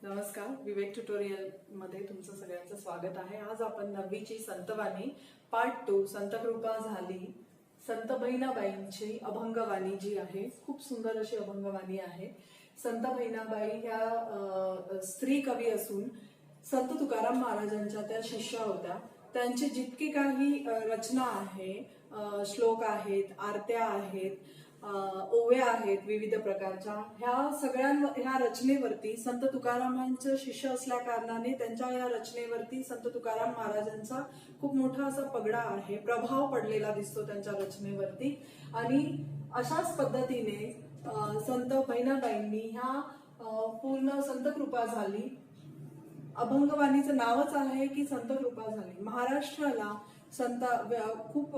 नमस्कार, विवेक ट्युटोरियल मध्ये तुमचं सगळ्यांचं स्वागत आहे। आज आपण 9वीची संतवाणी पार्ट 2 संतकृपा झाली संत बहिणाबाईंची अभंगवाणी जी आहे, खूप सुंदर अशी अभंगवाणी आहे। संत बहिणाबाई ह्या स्त्री कवी असून संत तुकाराम महाराजांच्या त्या शिष्या होत्या। त्यांचे जितके काही रचना आहे, श्लोक आहेत, आरत्या आहेत, ओव्या आहेत विविध प्रकारच्या, ह्या रचनेवरती संत तुकारामांचे शिष्य असल्या कारणाने त्यांच्या या रचनेवरती संत तुकाराम महाराजांचा खूप मोठा असा पगडा आहे, प्रभाव पडलेला दिसतो त्यांच्या रचनेवरती। आणि अशाच पद्धतीने संत बहिणाबाईंनी ह्या पूर्ण संतकृपा झाली अभंगवाणीचं नावच आहे की संतकृपा झाली। महाराष्ट्राला खूप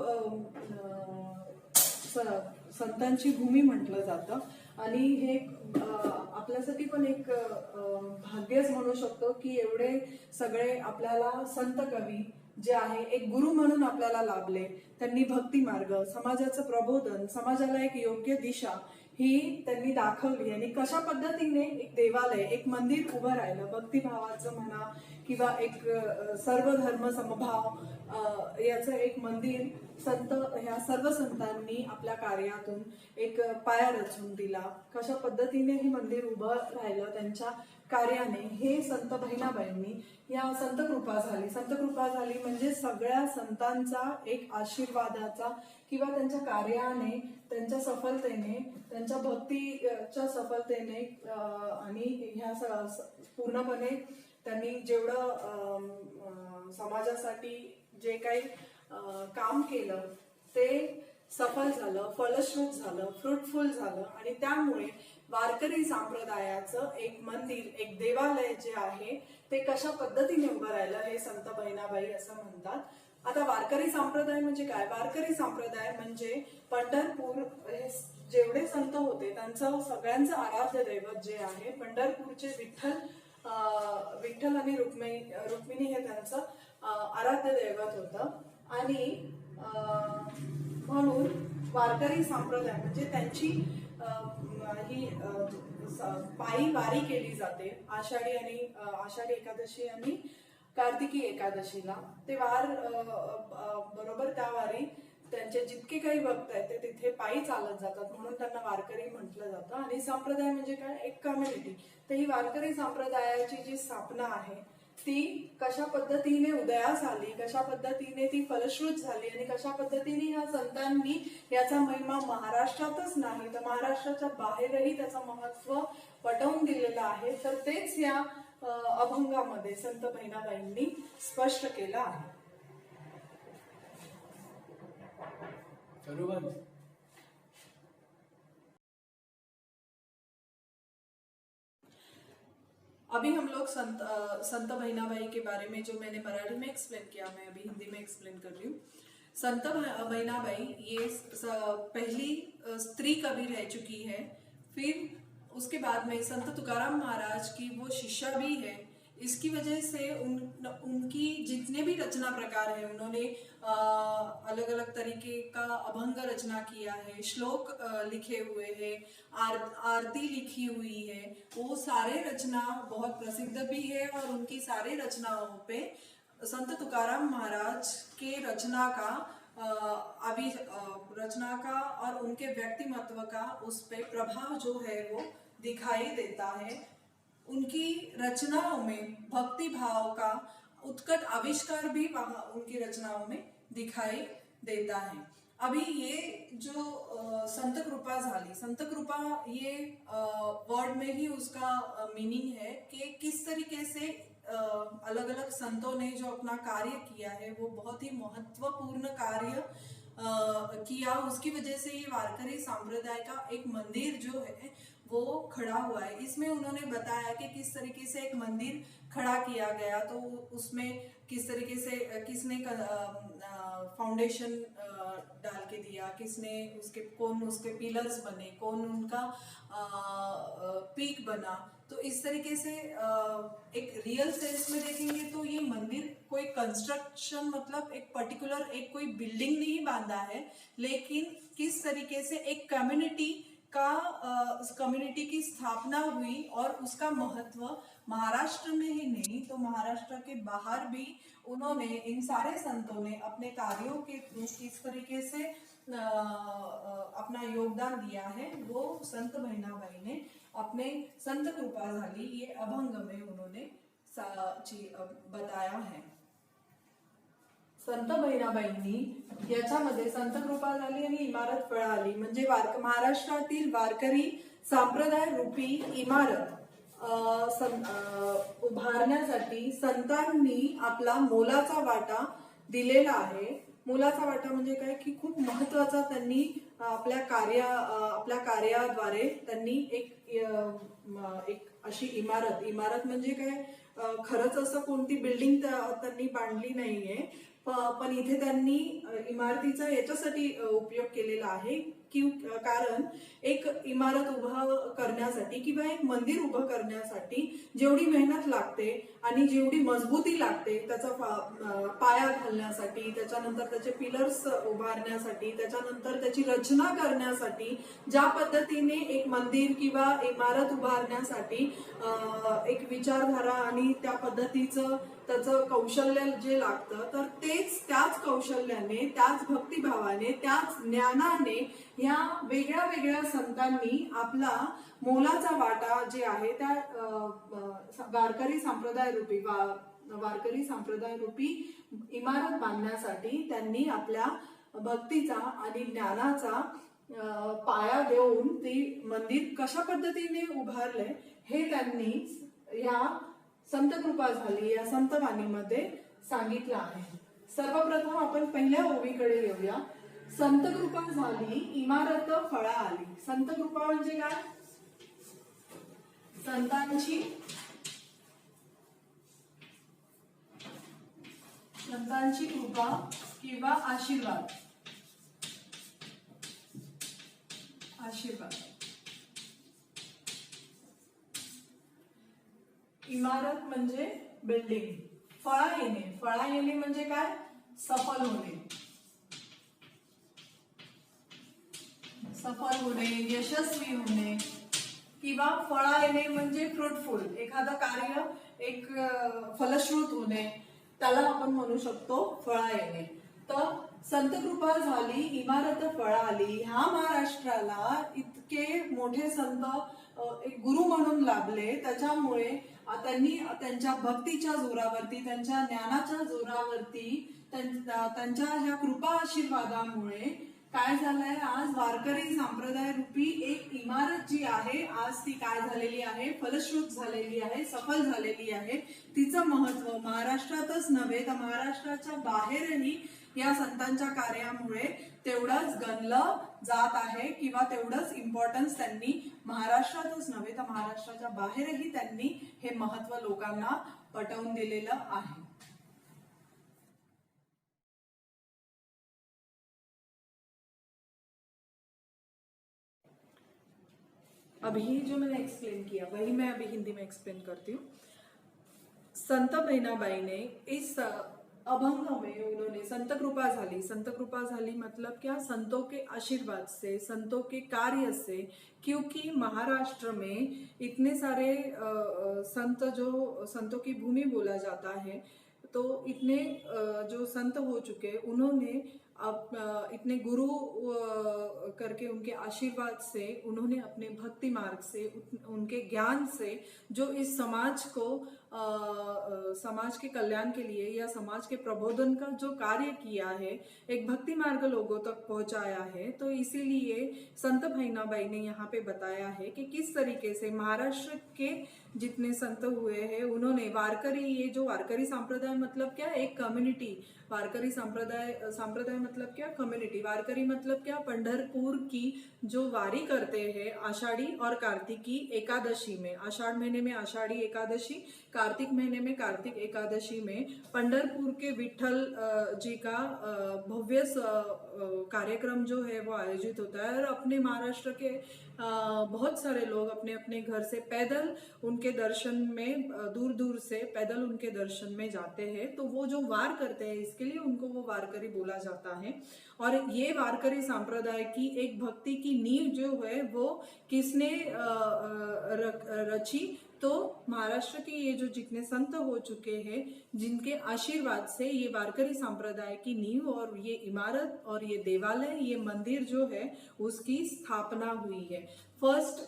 संतांची भूमी म्हटलं जातं आणि हे आपल्यासाठी पण एक भाग्यच म्हणू शकतो की एवढे सगळे आपल्याला संत कवी जे आहे एक गुरु म्हणून आपल्याला लाभले। त्यांनी भक्ती मार्ग, समाजाचं प्रबोधन, समाजाला एक योग्य दिशा ही त्यांनी दाखवली। आणि कशा पद्धतीने एक देवालय, एक मंदिर उभं राहिलं, भक्तिभावाचं म्हणा किंवा एक सर्व धर्म समभाव याचं एक मंदिर ह्या सर्व संतांनी आपल्या कार्यातून एक पाया रचून दिला। कशा पद्धतीने हे मंदिर उभं राहिलं त्यांच्या कार्याने, हे संत बहिणाबाईंनी या संतकृपा झाली म्हणजे सगळ्या संतांचा एक आशीर्वादाचा किंवा त्यांच्या कार्याने, त्यांच्या सफलतेने, त्यांच्या भक्तीच्या सफलतेने आणि ह्या पूर्णपणे त्यांनी जेवढं समाजासाठी जे काही काम केलं ते सफल झालं, फलश्रुत झालं, फ्रुटफुल झालं। आणि त्यामुळे वारकरी संप्रदायाचं एक मंदिर, एक देवालय जे आहे ते कशा पद्धतीने उभं राहिलं हे संत बहिणाबाई असं म्हणतात। आता वारकरी संप्रदाय म्हणजे काय? वारकरी संप्रदाय म्हणजे पंढरपूर जेवढे संत होते त्यांचं सगळ्यांचं आराध्य दैवत जे आहे पंढरपूरचे विठ्ठल आणि रुक्मिणी हे त्यांचं आराध्य दैवत होतं। आणि म्हणून वारकरी संप्रदाय म्हणजे त्यांची ही पायी वारी केली जाते आषाढी एकादशी आणि कार्तिकी एकादशीला। ते बरोबर त्या वारी त्यांचे जितके काही भक्त आहेत ते तिथे पायी चालत जातात, म्हणून त्यांना वारकरी म्हटलं जातं। आणि संप्रदाय म्हणजे काय? एक कम्युनिटी। तर ही वारकरी संप्रदायाची जी स्थापना आहे ती कशा पद्धतीने उदयास आली, कशा पद्धतीने ती फलश्रुत झाली आणि कशा पद्धतीने ह्या संतांनी याचा महिमा महाराष्ट्रातच नाही तर महाराष्ट्राच्या बाहेरही त्याचं महत्व पटवून दिलेलं आहे, तर तेच या अभंगामध्ये संत बहिणाबाईंनी स्पष्ट केलं आहे। अभी हम लोग संत बहिणाबाई के बारे में, जो मैंने मराठी में एक्सप्लेन किया, मैं अभी हिंदी में एक्सप्लेन कर रही हूँ। संत बहिणाबाई ये पहली स्त्री कवि रह चुकी है। फिर उसके बाद में संत तुकाराम महाराज की वो शिष्या भी है। इसकी वजह से उनकी जितने भी रचना प्रकार है, उन्होंने अलग अलग तरीके का अभंग रचना किया है, श्लोक लिखे हुए हैं, आरती लिखी हुई है, वो सारे रचना बहुत प्रसिद्ध भी है। और उनकी सारी रचनाओं पे संत तुकाराम महाराज के रचना का और उनके व्यक्तिमत्व का उस पे प्रभाव जो है वो दिखाई देता है। उनकी रचनाओं में भक्ति भाव का उत्कट आविष्कार भी उनकी रचनाओं में दिखाई देता है। अभी ये जो संतकृपा झाली, संतकृपा ये वर्ड में ही उसका मीनिंग है कि किस तरीके से अलग अलग संतों ने जो अपना कार्य किया है वो बहुत ही महत्वपूर्ण कार्य किया। उसकी वजह से ये वारकरी संप्रदाय का एक मंदिर जो है वो खड़ा हुआ है। इसमें उन्होंने बताया कि किस तरीके से एक मंदिर खड़ा किया गया, तो उसमें किस तरीके से किसने फाउंडेशन डाल के दिया, कौन उसके पिलर्स बने, कौन उनका पीक बना। तो इस तरीके से एक रियल सेंस में देखेंगे तो ये मंदिर कोई कंस्ट्रक्शन मतलब एक पर्टिकुलर एक कोई बिल्डिंग नहीं बांधा है, लेकिन किस तरीके से एक कम्युनिटी का कम्युनिटी की स्थापना हुई और उसका महत्व महाराष्ट्र में ही नहीं तो महाराष्ट्र के बाहर भी उन्होंने, इन सारे संतों ने अपने कार्यों के थ्रू किस तरीके से अपना योगदान दिया है वो संत बहिणाबाई ने अपने संत कृपा झाली ये अभंग में उन्होंने बताया है. संत बहिणाबाईंनी याच्यामध्ये संत कृपा झाली आणि इमारत फळाली म्हणजे महाराष्ट्रातील वारकरी संप्रदाय रूपी इमारत उभारण्यासाठी संतांनी आपला मोलाचा वाटा दिलेला आहे. मोलाचा वाटा म्हणजे काय की खूप महत्वाचा त्यांनी आपल्या कार्याद्वारे त्यांनी एक अशी इमारत म्हणजे काय खरंच असं कोणती बिल्डिंग त्यांनी बांधली नाहीये पण इथे त्यांनी इमारतीचा याच्यासाठी उपयोग केलेला आहे की कारण एक इमारत उभं करण्यासाठी किंवा एक मंदिर उभं करण्यासाठी जेवढी मेहनत लागते आणि जेवढी मजबूती लागते त्याचा पाया घालण्यासाठी त्याच्यानंतर त्याचे पिलर्स उभारण्यासाठी त्याच्यानंतर त्याची रचना करण्यासाठी ज्या पद्धतीने एक मंदिर किंवा इमारत उभारण्यासाठी एक विचारधारा आणि त्या पद्धतीचं त्याचं कौशल्य जे लागतं तर त्याच कौशल्याने त्याच भक्तिभावाने त्याच ज्ञानाने ह्या वेगळ्या वेगळ्या संतांनी आपला मोलाचा वाटा जे आहे त्या वारकरी संप्रदाय रूपी इमारत बांधण्यासाठी त्यांनी आपल्या भक्तीचा आणि ज्ञानाचा पाया देऊन ती मंदिर कशा पद्धतीने उभारले हे त्यांनी या संत कृपा झाली या संतवाणीमध्ये सांगितलं आहे. सर्वप्रथम आपण पहिल्या ओवीकडे येऊया. संत कृपा झाली इमारत फळा आली. संत कृपा म्हणजे काय? संतांची कृपा किंवा आशीर्वाद. इमारत म्हणजे बिल्डिंग. फळा येणे म्हणजे काय? सफल होणे, यशस्वी होणे किंवा फळा येणे म्हणजे फ्रुटफुल, एखादं कार्य एक फलश्रुत होणे त्याला आपण म्हणू शकतो फळा येणे. तर संत कृपा झाली इमारत फळा आली. ह्या महाराष्ट्राला इतके मोठे संत एक गुरु म्हणून लाभले त्याच्यामुळे त्यांनी त्यांच्या भक्तीच्या जोरावरती त्यांच्या ज्ञानाच्या जोरावरती त्यांच्या ह्या कृपा आशीर्वादामुळे काय झालंय आज वारकरी संप्रदाय रूपी एक इमारत जी आहे आज ती काय झालेली आहे? फलश्रुत झालेली आहे, सफल झालेली आहे. तिचं महत्व महाराष्ट्रातच नव्हे तर महाराष्ट्राच्या बाहेरही या संतांच्या कार्यामुळे तेवढंच गणलं जात आहे किंवा तेवढंच इम्पॉर्टन्स त्यांनी महाराष्ट्रातच नव्हे तर महाराष्ट्राच्या बाहेरही त्यांनी हे महत्व लोकांना पटवून दिलेलं आहे. अभी जो मैंने एक्सप्लेन किया वही मैं अभी हिंदी में एक्सप्लेन करती हूँ. संत बहिणाबाई ने इस अभंग में उन्होंने संत कृपा झाली मतलब क्या? संतों के आशीर्वाद से, संतों के कार्य से, क्योंकि महाराष्ट्र में इतने सारे संतों की भूमि बोला जाता है तो इतने जो संत हो चुके उन्होंने अब इतने गुरु करके उनके आशीर्वाद से उन्होंने अपने भक्ति मार्ग से उनके ज्ञान से जो इस समाज को समाज के कल्याण के लिए या समाज के प्रबोधन का जो कार्य किया है एक भक्ति मार्ग लोगों तक पहुंचाया है. तो इसीलिए संत बहिणाबाई ने यहाँ पे बताया है कि किस तरीके से महाराष्ट्र के जितने संत हुए हैं उन्होंने वारकरी, ये जो वारकरी संप्रदाय मतलब क्या? एक कम्युनिटी. वारकरी संप्रदाय मतलब क्या? कम्युनिटी. वारकरी मतलब क्या? पंढरपुर की जो वारी करते हैं आषाढ़ी और कार्तिकी एकादशी में, आषाढ़ महीने में आषाढ़ी एकादशी, कार्तिक महीने में कार्तिक एकादशी में पंढरपुर के विठल जी का भव्य कार्यक्रम जो है वो आयोजित होता है. और अपने महाराष्ट्र के बहुत सारे लोग अपने अपने घर से पैदल उनके दर्शन में दूर दूर से पैदल उनके दर्शन में जाते हैं। तो वो जो वार करते हैं इसके लिए उनको वो वारकरी बोला जाता है। और ये वारकरी संप्रदाय की एक भक्ति की नींव जो है वो किसने रची, तो महाराष्ट्र के ये जो जितने संत हो चुके हैं जिनके आशीर्वाद से ये वारकरी संप्रदाय की नींव और ये इमारत और ये देवालय, ये मंदिर जो है उसकी स्थापना हुई है। फर्स्ट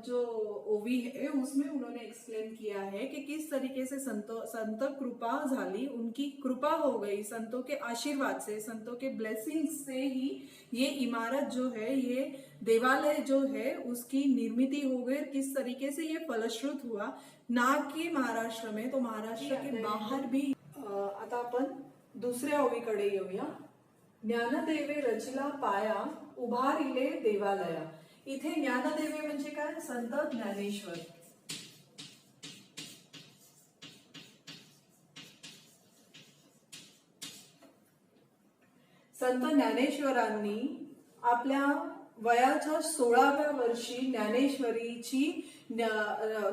जो ओवी है उसमें उन्होंने एक्सप्लेन किया है कि किस तरीके से संत कृपा झाली, उनकी कृपा हो गई, संतों के आशीर्वाद से, संतों के ब्लेसिंग्स से ही ये इमारत जो है, ये देवालय जो है उसकी निर्मिती हो गई। किस तरीके से ये फलश्रुत हुआ, ना कि महाराष्ट्र में, तो महाराष्ट्र के बाहर भी। आता आपण दुसऱ्या ओवीकडे येऊया। ज्ञानदेवे रचला पाया उभारिले देवालया। इथे ज्ञानदेवे म्हणजे काय, संत ज्ञानेश्वर। संत ज्ञानेश्वरांनी आपल्या वयाच्या 16व्या वर्षी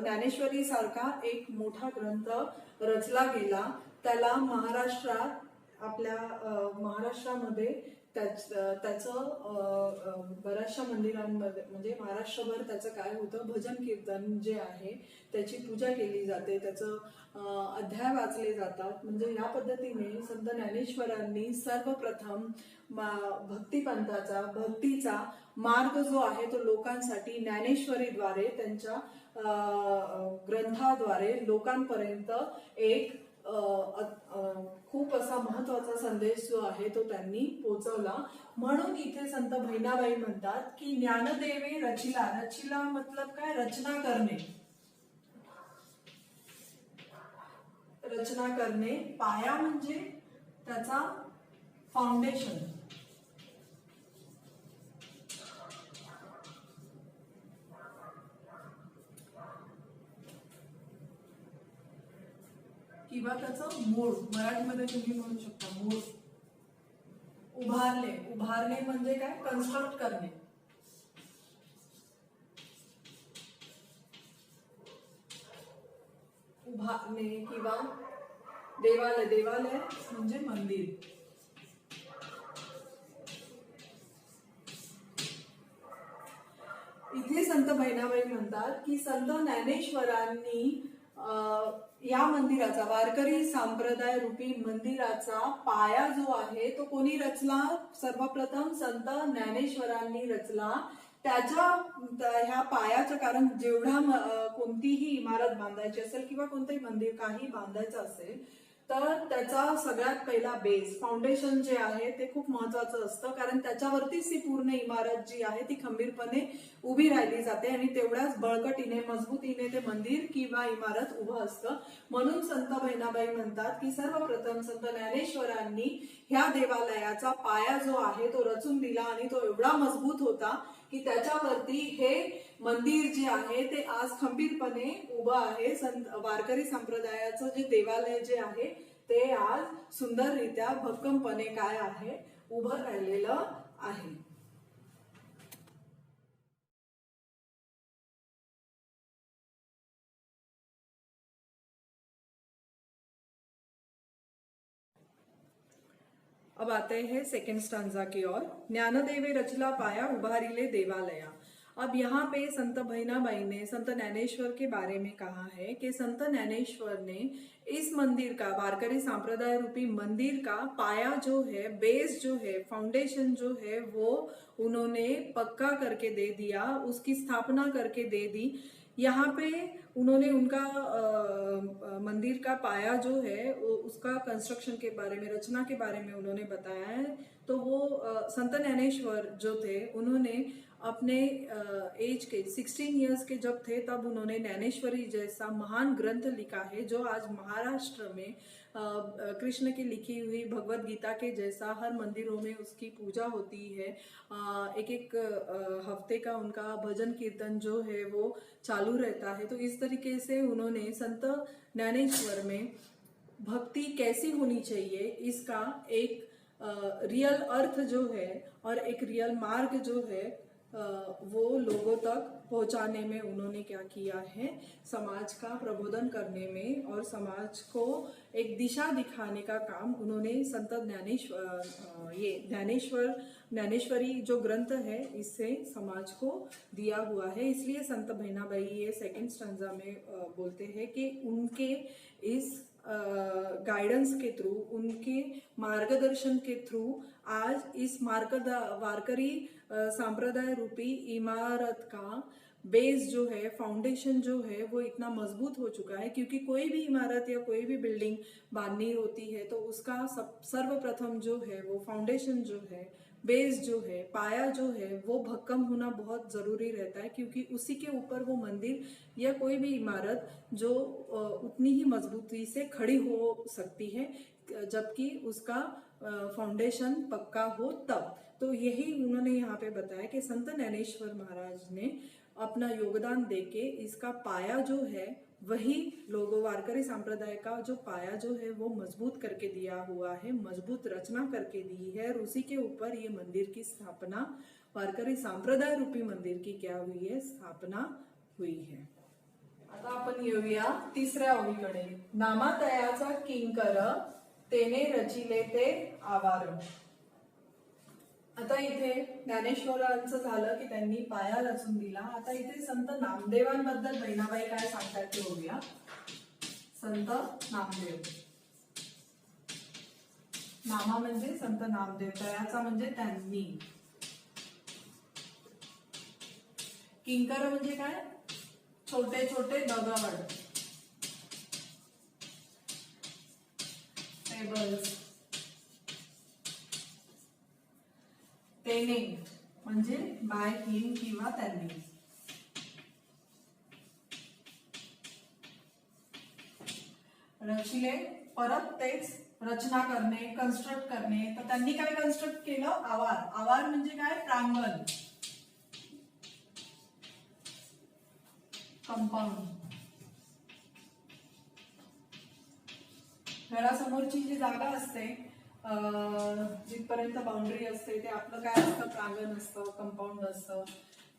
ज्ञानेश्वरी सारखा एक मोठा ग्रंथ रचला गेला। त्याला महाराष्ट्रात, आपल्या महाराष्ट्रामध्ये त्याचं बऱ्याचशा मंदिरांमध्ये म्हणजे महाराष्ट्रभर त्याचं काय होतं, भजन कीर्तन जे आहे त्याची पूजा केली जाते, त्याचं अध्याय वाचले जातात। म्हणजे या पद्धतीने संत ज्ञानेश्वरांनी सर्वप्रथम भक्तिपंथाचा, भक्तीचा मार्ग जो आहे तो लोकांसाठी ज्ञानेश्वरीद्वारे, त्यांच्या ग्रंथाद्वारे लोकांपर्यंत एक खूप असा महत्वाचा संदेश जो आहे तो त्यांनी पोहोचवला। म्हणून इथे संत बहिणाबाई म्हणतात की ज्ञानदेवे रचिला। रचिला मतलब काय, रचना करणे, रचना करणे। पाया म्हणजे त्याचा फाउंडेशन, किंवा त्याचं मूळ, मराठीमध्ये तुम्ही म्हणू शकता मूळ। उभारणे, उभारणे म्हणजे काय, कन्स्ट्रक्ट करणे। उभारणे किंवा देवालय, देवालय म्हणजे मंदिर। इथे संत बहिणाबाई म्हणतात की संत ज्ञानेश्वरांनी या मंदिराचा, वारकरी संप्रदाय रूपी मंदिराचा पाया जो आहे तो कोणी रचला, सर्वप्रथम संत ज्ञानेश्वरांनी रचला। त्याच्या ह्या पायाचं कारण, जेवढा कोणतीही इमारत बांधायची असेल किंवा कोणतंही मंदिर काही बांधायचं असेल तर त्याचा सगळ्यात पहिला बेस, फाउंडेशन जे आहे ते खूप महत्वाचं असतं, कारण त्याच्यावरतीच ती पूर्ण इमारत जी आहे ती खंबीरपणे उभी राहिली जाते आणि तेवढ्याच बळकटीने, मजबूतीने ते मंदिर किंवा इमारत उभं असतं। म्हणून संत बहिणाबाई म्हणतात की सर्वप्रथम संत ज्ञानेश्वरांनी ह्या देवालयाचा पाया जो आहे तो रचून दिला आणि तो एवढा मजबूत होता की त्याच्यावरती हे मंदिर जे आहे ते आज खंबीरपणे उभं आहे। वारकरी संप्रदायाचं जे देवालय जे आहे ते आज सुंदररित्या भक्कमपणे काय आहे, उभं राहिलेलं आहे। अब आते हैं सेकेंड स्टांजा की ओर। ज्ञानदेवे रचला पाया उभारिले देवालया। अब यहाँ पे संत बहिणाबाई ने संत ज्ञानेश्वर के बारे में कहा है कि संत ज्ञानेश्वर ने इस मंदिर का, वारकरी संप्रदाय रूपी मंदिर का पाया जो है, बेस जो है, फाउंडेशन जो है वो उन्होंने पक्का करके दे दिया, उसकी स्थापना करके दे दी। यहाँ पे उन्होंने उनका मंदिर का पाया जो है उसका कंस्ट्रक्शन के बारे में, रचना के बारे में उन्होंने बताया है। तो वो संत ज्ञानेश्वर जो थे उन्होंने अपने एज के 16 इयर्स के जब थे तब उन्होंने ज्ञानेश्वरी जैसा महान ग्रंथ लिखा है, जो आज महाराष्ट्र में कृष्ण की लिखी हुई भगवत गीता के जैसा हर मंदिरों में उसकी पूजा होती है। एक एक हफ्ते का उनका भजन कीर्तन जो है वो चालू रहता है। तो इस तरीके से उन्होंने संत ज्ञानेश्वर में भक्ति कैसी होनी चाहिए इसका एक रियल अर्थ जो है और एक रियल मार्ग जो है वो लोगों तक पहुंचाने में उन्होंने क्या किया है, समाज का प्रबोधन करने में और समाज को एक दिशा दिखाने का काम उन्होंने संत ज्ञानेश्वरी जो ग्रंथ है इससे समाज को दिया हुआ है। इसलिए संत बहनाबाई ये सेकंड स्टैंजा में बोलते हैं कि उनके इस गाइडेंस के थ्रू, उनके मार्गदर्शन के थ्रू आज इस वारकरी सांप्रदाय रूपी इमारत का बेस जो है, फाउंडेशन जो है वो इतना मजबूत हो चुका है। क्योंकि कोई भी इमारत या कोई भी बिल्डिंग बांधनी होती है तो उसका सर्वप्रथम जो है वो फाउंडेशन जो है, बेस जो है, पाया जो है वो भक्कम होना बहुत जरूरी रहता है। क्योंकि उसी के ऊपर वो मंदिर या कोई भी इमारत जो उतनी ही मजबूती से खड़ी हो सकती है जबकि उसका फाउंडेशन पक्का हो तब। तो यही उन्होंने यहाँ पे बताया कि संत ज्ञानेश्वर महाराज ने अपना योगदान देके इसका पाया जो है वही लोगों वारकरी संप्रदाय का जो पाया जो है वो मजबूत करके दिया हुआ है, मजबूत रचना करके दी है और उसी के ऊपर ये मंदिर की स्थापना, वारकरी संप्रदाय रूपी मंदिर की क्या हुई है, स्थापना हुई है। आता आपण येऊया तिसऱ्या ओळीकडे। नामातयाचा किंकर तेने रचिले ते आवार। आता इथे ज्ञानेश्वरांचं झालं की त्यांनी पाया रचून दिला। आता इथे संत नामदेवांबद्दल बहिणाबाई काय सांगतात ते बघूया। संत नामदेव, नामा म्हणजे संत नामदेव, तयाचा म्हणजे त्यांनी, किंकर म्हणजे काय, छोटे छोटे दगड, टेबल्स, तेने म्हणजे बाय हिम किंवा त्यांनी, रचिले परत तेच रचना करणे, कन्स्ट्रक्ट करणे। तर त्यांनी काय कन्स्ट्रक्ट केलं, आवार। आवार म्हणजे काय, प्रांगण, कंपाऊंड। घरासमोरची जी जागा असते, जिथपर्यंत बाउंड्री असते ते आपलं काय असतं, प्रांगण असतं, कंपाऊंड असतं।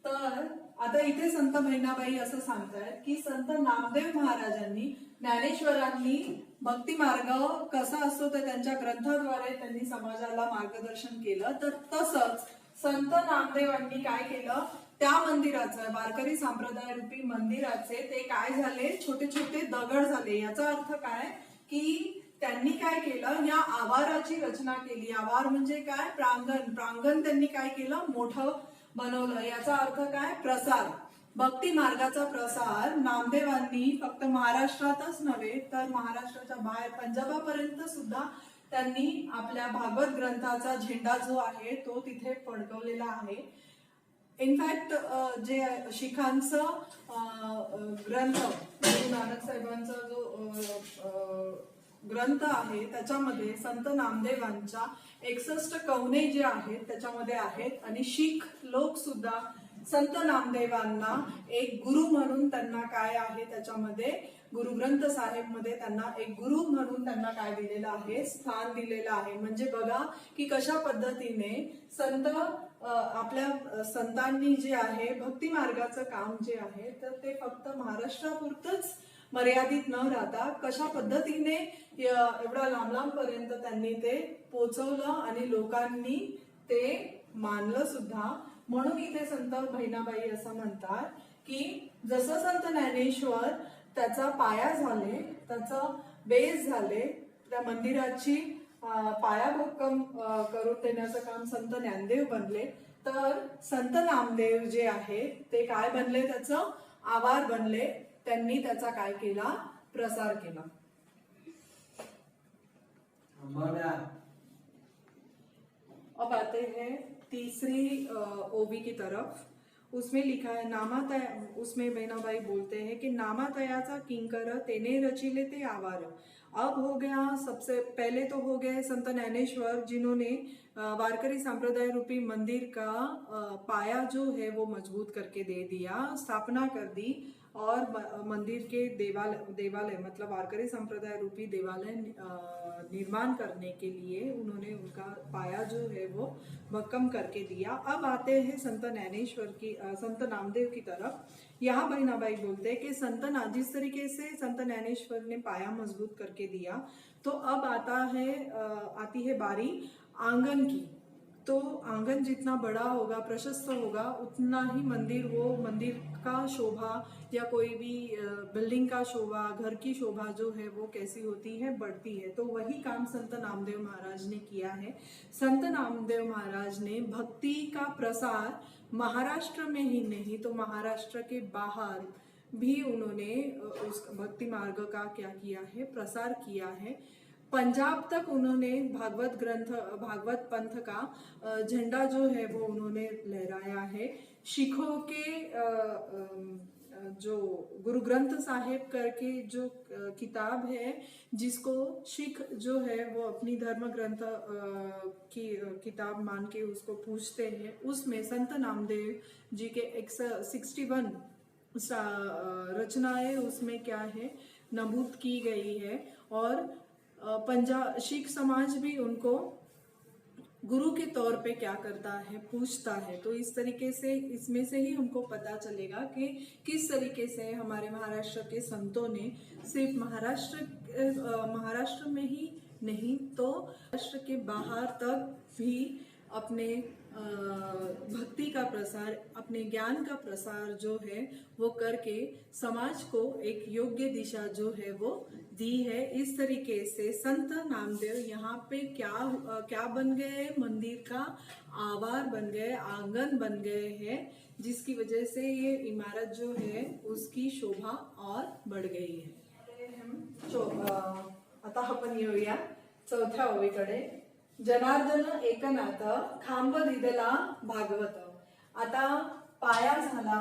तर आता इथे संत बहिणाबाई असं सांगतायत की संत नामदेव महाराजांनी, ज्ञानेश्वरांनी भक्ती मार्ग कसा असतो तर त्यांच्या ग्रंथाद्वारे त्यांनी समाजाला मार्गदर्शन केलं। तर तसंच संत नामदेवांनी काय केलं, त्या मंदिराचं, वारकरी संप्रदाय रूपी मंदिराचे ते काय झाले, छोटे छोटे दगड झाले। याचा अर्थ काय की त्यांनी काय केलं, या आवाराची रचना केली। आवार म्हणजे काय, प्रांगण। प्रांगण त्यांनी काय केलं, मोठं बनवलं। याचा अर्थ काय, प्रसार, भक्ती मार्गाचा प्रसार नामदेवांनी फक्त महाराष्ट्रातच नव्हे तर महाराष्ट्राच्या बाहेर पंजाबापर्यंत सुद्धा त्यांनी आपल्या भागवत ग्रंथाचा झेंडा जो आहे तो तिथे फडकवलेला आहे। इनफॅक्ट जे शिखांचं ग्रंथ, गुरु नानक साहेबांचा जो ग्रंथ आहे त्याच्यामध्ये संत नामदेवांच्या 61 कवने जे आहेत त्याच्यामध्ये आहेत। आणि शीख लोक सुद्धा संत नामदेवांना एक गुरु म्हणून त्यांना काय आहे, त्याच्यामध्ये गुरु ग्रंथ साहेब मध्ये त्यांना एक गुरु म्हणून त्यांना काय दिलेलं आहे, स्थान दिलेलं आहे। म्हणजे बघा की कशा पद्धतीने संत, आपल्या संतांनी जे आहे भक्ती मार्गाचं काम जे आहे तर ते फक्त महाराष्ट्रापुरतच मर्यादित न राहता कशा पद्धतीने एवढा लांब लांब पर्यंत त्यांनी ते पोहोचवलं आणि लोकांनी ते मानलं सुद्धा। म्हणून इथे संत बहिणाबाई असं म्हणतात की जसं संत ज्ञानेश्वर त्याचा पाया झाले, त्याचा बेस झाले, त्या मंदिराची पाया भक्कम करून देण्याचं काम संत ज्ञानदेव बनले, तर संत नामदेव जे आहे ते काय बनले, त्याचं आवार बनले। त्यांनी त्याचा काय केला, प्रसार केला। अब आते हैं तीसरी ओबी की तरफ। उसमें लिखा है नामातया, उसमें बहनाबाई बोलते हैं कि नामातयाचा किंकर तेने रचिले ते आवार। अब हो गया, सबसे पहले तो हो गए संत ज्ञानेश्वर, जिन्होंने वारकरी संप्रदाय रूपी मंदिर का पाया जो है वो मजबूत करके दे दिया, स्थापना कर दी, और मंदिर के देवालय मतलब वारकरी संप्रदाय रूपी देवालय निर्माण करने के लिए उन्होंने उनका पाया जो है वो भक्कम करके दिया। अब आते हैं संत ज्ञानेश्वर की, संत नामदेव की तरफ। यहाँ बहिनाबाई बोलते हैं कि जिस तरीके से संत ज्ञानेश्वर ने पाया मजबूत करके दिया, तो अब आती है बारी आंगन की। तो आंगन जितना बड़ा होगा, प्रशस्त होगा, उतना ही मंदिर का शोभा या कोई भी बिल्डिंग का शोभा, घर की शोभा जो है वो कैसी होती है, बढ़ती है। तो वही काम संत नामदेव महाराज ने किया है। संत नामदेव महाराज ने भक्ति का प्रसार महाराष्ट्र में ही नहीं तो महाराष्ट्र के बाहर भी उन्होंने उस भक्ति मार्ग का क्या किया है, प्रसार किया है। पंजाब तक उन्होंने भागवत पंथ का झंडा जो है वो उन्होंने लहराया है। सिखों के जो गुरु ग्रंथ साहिब करके जो किताब है, जिसको सिख जो है वो अपनी धर्म ग्रंथ की किताब मान के उसको पूछते हैं, उसमें संत नामदेव जी के 61 रचनाएं उसमें क्या है, नमूद की गई है। और पंजाब सिख समाज भी उनको गुरु के तौर पे क्या करता है, पूछता है। तो इस तरीके से इसमें से ही हमको पता चलेगा कि किस तरीके से हमारे महाराष्ट्र के संतों ने सिर्फ महाराष्ट्र में ही नहीं तो महाराष्ट्र के बाहर तक भी अपने भक्ति का प्रसार, अपने ज्ञान का प्रसार जो है वो करके समाज को एक योग्य दिशा जो है वो दी है। इस तरीके से संत नामदेव यहाँ पे क्या बन गए, मंदिर का आवार बन गए, आंगन बन गए हैं, जिसकी वजह से ये इमारत जो है उसकी शोभा और बढ़ गई है। आता आपण येऊया चौथ्या ओळीकडे। जनार्दन एकनाथ खांब दिदला भागवत। आता पाया झाला,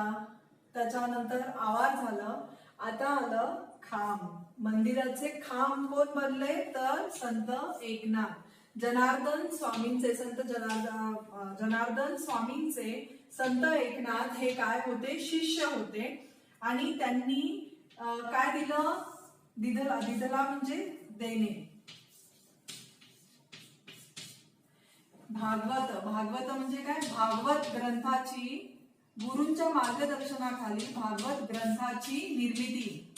त्याच्यानंतर आवाज झालं, आता आलं खांब। मंदिराचे खांब कोण बनले तर संत एकनाथ जनार्दन स्वामींचे, जनार्दन स्वामींचे संत एकनाथ हे काय होते, शिष्य होते। आणि त्यांनी काय दिलं, दिदला म्हणजे देणे। भागवत म्हणजे काय, भागवत ग्रंथाची, गुरूंच्या मार्गदर्शनाखाली भागवत ग्रंथाची निर्मिती।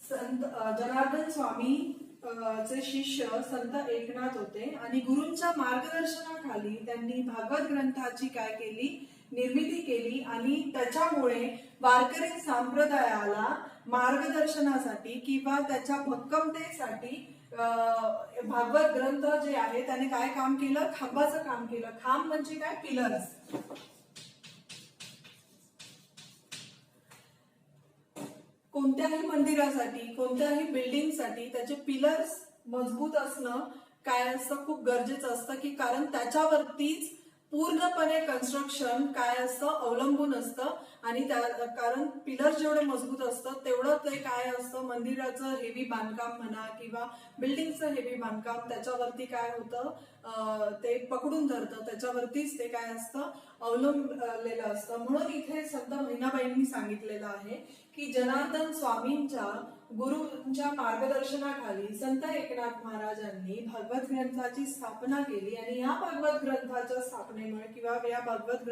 संत जनार्दन स्वामी चे शिष्य संत एकनाथ होते आणि गुरूंच्या मार्गदर्शनाखाली त्यांनी भागवत ग्रंथाची काय केली, निर्मिती केली। आणि त्याच्यामुळे वारकरी संप्रदायाला मार्गदर्शनासाठी किंवा त्याच्या भक्कमतेसाठी भागवत ग्रंथ जे आहे त्याने काय काम केलं, खांबाचं काम केलं। खांब म्हणजे काय, पिलर्स। कोणत्याही मंदिरासाठी, कोणत्याही बिल्डिंगसाठी त्याचे पिलर्स मजबूत असणं काय असतं, खूप गरजेचं असतं। की कारण त्याच्यावरतीच पूर्णपणे कन्स्ट्रक्शन काय असतं, अवलंबून असतं। आणि कारण पिलर जेवढे मजबूत असतं तेवढं ते काय असतं, मंदिराचं हेवी बांधकाम म्हणा किंवा बिल्डिंगचं हेवी बांधकाम, त्याच्यावरती काय होतं, ते पकडून धरतं, त्याच्यावरतीच ते काय असतं, अवलंबलेलं असतं। म्हणून इथे संत बहिणाबाईंनी सांगितलेलं आहे की जनार्दन स्वामींच्या गुरूंच्या मार्गदर्शनाखाली संत एकनाथ महाराजांनी भागवत ग्रंथाची स्थापना केली। आणि या भागवत ग्रंथाच्या स्थापनेमुळे किंवा या भागवत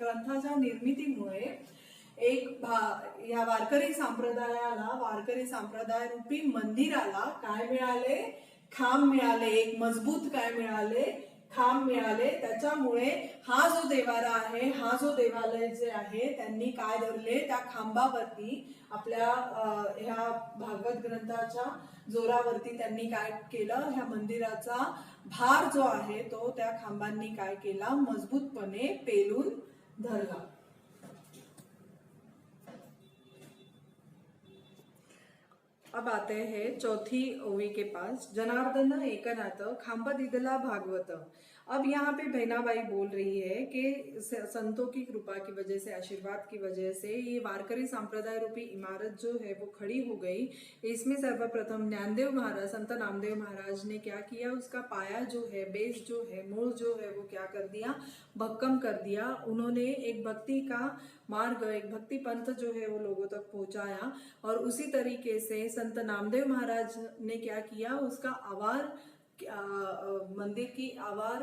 ग्रंथाच्या निर्मितीमुळे या वारकरी संप्रदायाला, वारकरी संप्रदाय रूपी मंदिराला काय मिळाले, खांब मिळाले, एक मजबूत काय मिळाले, खांब मिळाले। त्याच्यामुळे हा जो देवारा आहे, हा जो देवालय जे आहे, त्यांनी काय धरले, त्या खांबावरती आपल्या ह्या भागवत ग्रंथाच्या जोरावरती त्यांनी काय केलं, ह्या मंदिराचा भार जो आहे तो त्या खांबांनी काय केला, मजबूतपणे पेलून धरला। अब आते हैं चौथी ओवी के पास। जनार्दन एकनाथ खांब दिदला भागवत। अब यहाँ पे बहनाबाई बोल रही है कि संतों की कृपा की वजह से, आशीर्वाद की वजह से ये वारकरी संप्रदाय रूपी इमारत जो है वो खड़ी हो गई। इसमें सर्वप्रथम ज्ञानदेव महाराज, संत नामदेव महाराज ने क्या किया, उसका पाया जो है, बेस जो है, मूल जो है वो क्या कर दिया, भक्कम कर दिया। उन्होंने एक भक्ति का मार्ग, एक भक्ति पंथ जो है वो लोगों तक पहुंचाया। और उसी तरीके से संत नामदेव महाराज ने क्या किया, उसका आवार, मंदिर की आवार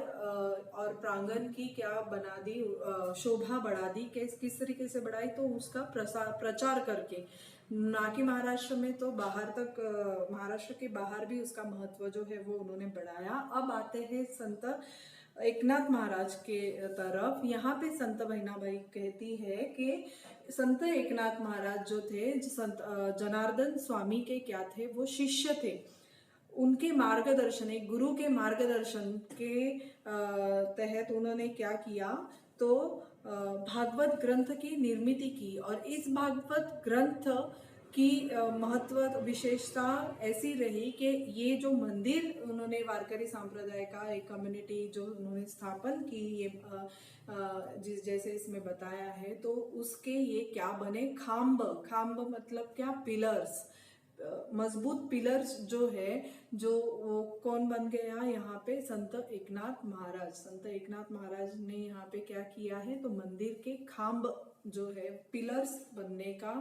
और प्रांगण की क्या बना दी, शोभा बढ़ा दी। किस तरीके से बढ़ाई, तो उसका प्रचार करके, ना कि महाराष्ट्र में तो बाहर तक, महाराष्ट्र के बाहर भी उसका महत्व जो है वो उन्होंने बढ़ाया। अब आते हैं संत एकनाथ महाराज के तरफ। यहाँ पे संत बहनाबाई कहती है कि संत एकनाथ महाराज जो थे, संत जनार्दन स्वामी के क्या थे, वो शिष्य थे। उनके मार्गदर्शन, एक गुरु के मार्गदर्शन के तहत उन्होंने क्या किया, तो भागवत ग्रंथ की निर्मित की। और इस भागवत ग्रंथ की महत्व, विशेषता ऐसी रही कि ये जो मंदिर उन्होंने वारकरी संप्रदाय का एक कम्युनिटी जो उन्होंने स्थापन की, ये जैसे इसमें बताया है, तो उसके ये क्या बने, खाम्ब। खाम्ब मतलब क्या, पिलर्स, मजबूत पिलर्स जो है, जो वो कौन बन गया यहाँ पे, संत एकनाथ महाराज। संत एकनाथ महाराज ने यहाँ पे क्या किया है, तो मंदिर के खाम्ब जो है, पिलर्स बनने का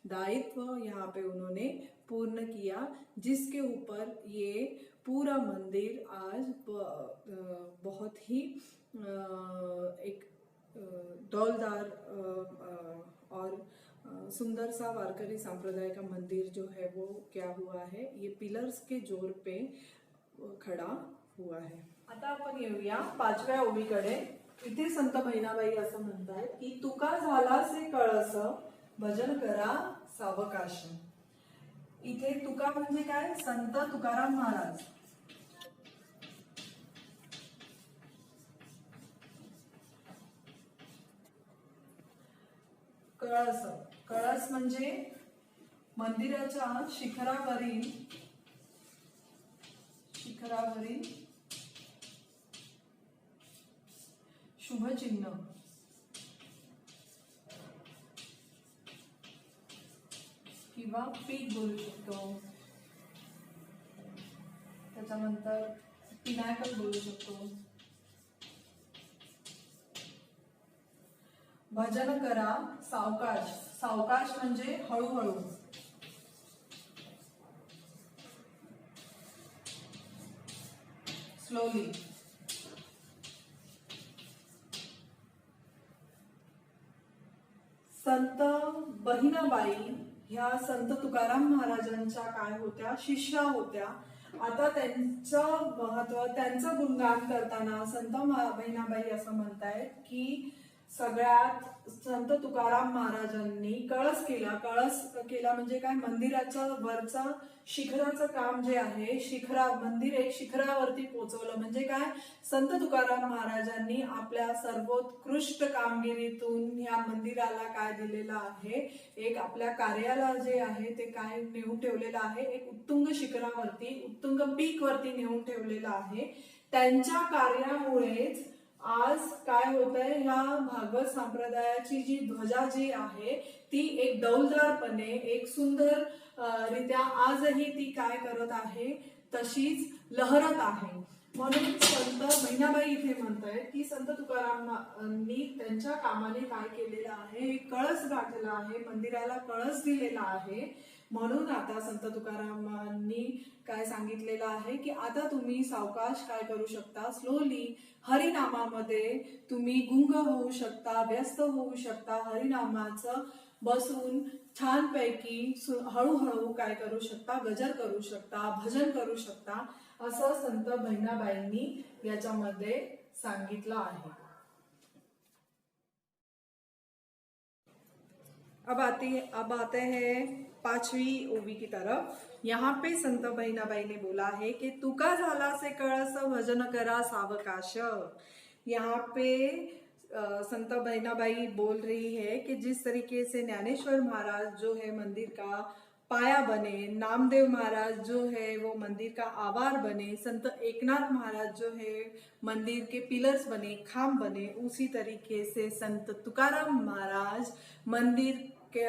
दायित्व यहाँ पे उन्होंने पूर्ण किया, जिसके ऊपर ये पूरा मंदिर आज बहुत ही एक डौलदार और सुंदर सा वारकरी संप्रदाय का मंदिर जो है वो क्या हुआ है, ये पिलर्स के जोर पे खडा हुआ है। आता आपण येऊया 5व्या ओवीकडे। इथे संत बहिणाबाई असं म्हणतात की तुका झालासे कळस, भजन करा सावकाश। इथे तुका म्हणजे काय, संत तुकाराम महाराज। कळस, कळस म्हणजे मंदिराच्या शिखरावरील शुभचिन्ह। किंवा पीठ बोलू शकतो, त्याच्यानंतर पिनॅकल बोलू शकतो। भजन करा सावकाश, सावकाश म्हणजे हळूहळू। स्लोली। संत बहिणाबाई ह्या संत तुकाराम महाराजांच्या काय होत्या, शिष्या होत्या। आता त्यांचं महत्व, त्यांचं गुणगान करताना संत बहिणाबाई असं म्हणतायत की सगळ्यात संत तुकाराम महाराजांनी कळस केला। कळस केला म्हणजे काय, मंदिराच्या वरचा शिखराचं काम जे आहे, मंदिर एक शिखरावरती पोहोचवलं म्हणजे काय, संत तुकाराम महाराजांनी आपल्या सर्वोत्कृष्ट कामगिरीतून ह्या मंदिराला काय दिलेलं आहे, एक आपल्या कार्याला जे आहे ते काय नेऊन ठेवलेलं आहे, एक उत्तुंग शिखरावरती, उत्तुंग पीक वरती नेऊन ठेवलेलं आहे। त्यांच्या कार्यामुळेच आज काय होतंय, ह्या भागवत संप्रदायाची जी ध्वजा जी आहे ती एक डौलदारपणे, एक सुंदर रित्या आजही ती काय करत आहे, तशीच लहरत आहे। म्हणून संत बहिणाबाई इथे म्हणतायत की संत तुकारामांनी त्यांच्या कामाने काय केलेलं आहे, कळस गाठला आहे, मंदिराला कळस दिलेला आहे। म्हणून आता संत तुकारामांनी काय सांगितलेलं आहे की आता तुम्ही सावकाश काय करू शकता, स्लोली हरिनामामध्ये तुम्ही गुंग होऊ शकता, व्यस्त होऊ शकता, हरिनामाचं बसून छानपैकी हळूहळू काय करू शकता, गजर करू शकता, भजन करू शकता, असं संत बहिणाबाईंनी याच्यामध्ये सांगितलं आहे। अब आते हैं 5वीं ओवी की तरफ। यहाँ पे संत बहिणाबाई ने बोला है कि तुका झाला से कळस, भजन करा सावकाश। यहाँ पे संत बहिणाबाई बोल रही है कि जिस तरीके से ज्ञानेश्वर महाराज जो है मंदिर का पाया बने, नामदेव महाराज जो है वो मंदिर का आवार बने, संत एकनाथ महाराज जो है मंदिर के पिलर्स बने, खांब बने, उसी तरीके से संत तुकाराम महाराज मंदिर के